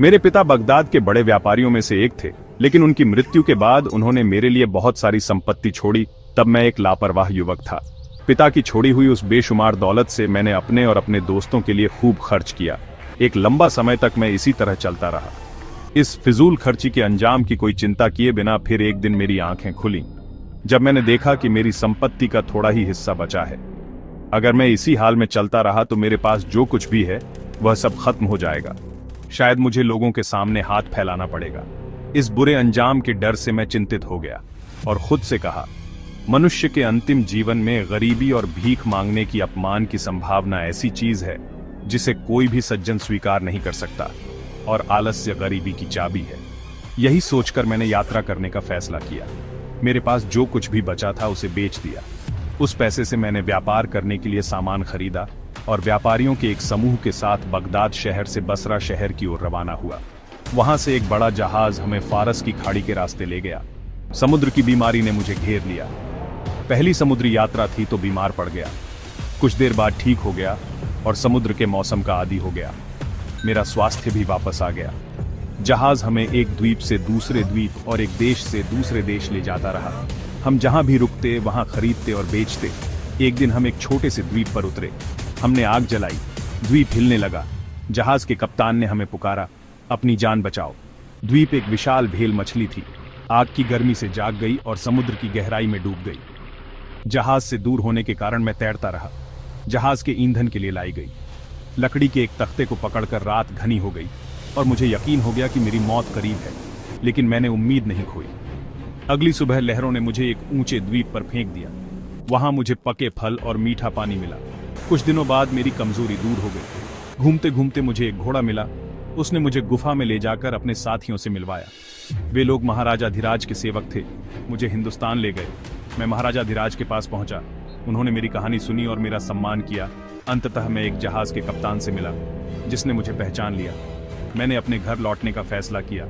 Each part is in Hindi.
मेरे पिता बगदाद के बड़े व्यापारियों में से एक थे, लेकिन उनकी मृत्यु के बाद उन्होंने मेरे लिए बहुत सारी संपत्ति छोड़ी। तब मैं एक लापरवाह युवक था। पिता की छोड़ी हुई उस बेशुमार दौलत से मैंने अपने और अपने दोस्तों के लिए खूब खर्च किया। एक लंबा समय तक मैं इसी तरह चलता रहा। इस फिजूल खर्ची के अंजाम की कोई चिंता किए बिना फिर एक दिन मेरी आंखें खुली, जब मैंने देखा कि मेरी संपत्ति का थोड़ा ही हिस्सा बचा है। अगर मैं इसी हाल में चलता रहा तो मेरे पास जो कुछ भी है वह सब खत्म हो जाएगा। शायद मुझे लोगों के सामने हाथ फैलाना पड़ेगा। इस बुरे अंजाम के डर से मैं चिंतित हो गया और खुद से कहा, मनुष्य के अंतिम जीवन में गरीबी और भीख मांगने की अपमान की संभावना ऐसी चीज है जिसे कोई भी सज्जन स्वीकार नहीं कर सकता, और आलस्य गरीबी की चाबी है। यही सोचकर मैंने यात्रा करने का फैसला किया। मेरे पास जो कुछ भी बचा था उसे बेच दिया। उस पैसे से मैंने व्यापार करने के लिए सामान खरीदा और व्यापारियों के एक समूह के साथ बगदाद शहर से बसरा शहर की ओर रवाना हुआ। वहां से एक बड़ा जहाज हमें फारस की खाड़ी के रास्ते ले गया। समुद्र की बीमारी ने मुझे घेर लिया। पहली समुद्री यात्रा थी तो बीमार पड़ गया। कुछ देर बाद ठीक हो गया और समुद्र के मौसम का आदी हो गया। मेरा स्वास्थ्य भी वापस आ गया। जहाज हमें एक द्वीप से दूसरे द्वीप और एक देश से दूसरे देश ले जाता रहा। हम जहां भी रुकते वहां खरीदते और बेचते। एक दिन हम एक छोटे से द्वीप पर उतरे। हमने आग जलाई। द्वीप हिलने लगा। जहाज के कप्तान ने हमें पुकारा, अपनी जान बचाओ। द्वीप एक विशाल भेल मछली थी। आग की गर्मी से जाग गई और समुद्र की गहराई में डूब गई। जहाज से दूर होने के कारण मैं तैरता रहा। जहाज के ईंधन के लिए लाई गई लकड़ी के एक तख्ते को पकड़कर रात घनी हो गई और मुझे यकीन हो गया कि मेरी मौत करीब है, लेकिन मैंने उम्मीद नहीं खोई। अगली सुबह लहरों ने मुझे एक ऊंचे द्वीप पर फेंक दिया। वहां मुझे पके फल और मीठा पानी मिला। कुछ दिनों बाद मेरी कमजोरी दूर हो गई। घूमते घूमते मुझे एक घोड़ा मिला। उसने मुझे गुफा में ले जाकर अपने साथियों से मिलवाया। वे लोग महाराजा धीराज के सेवक थे। मुझे हिंदुस्तान ले गए। मैं महाराजा धीराज के पास पहुंचा। उन्होंने मेरी कहानी सुनी और मेरा सम्मान किया। अंततः मैं एक जहाज के कप्तान से मिला जिसने मुझे पहचान लिया। मैंने अपने घर लौटने का फैसला किया।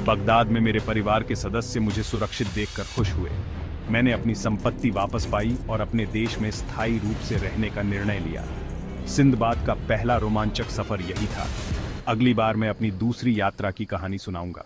बगदाद में मेरे परिवार के सदस्य मुझे सुरक्षित देखकर खुश हुए। मैंने अपनी संपत्ति वापस पाई और अपने देश में स्थायी रूप से रहने का निर्णय लिया। सिंदबाद का पहला रोमांचक सफर यही था। अगली बार मैं अपनी दूसरी यात्रा की कहानी सुनाऊंगा।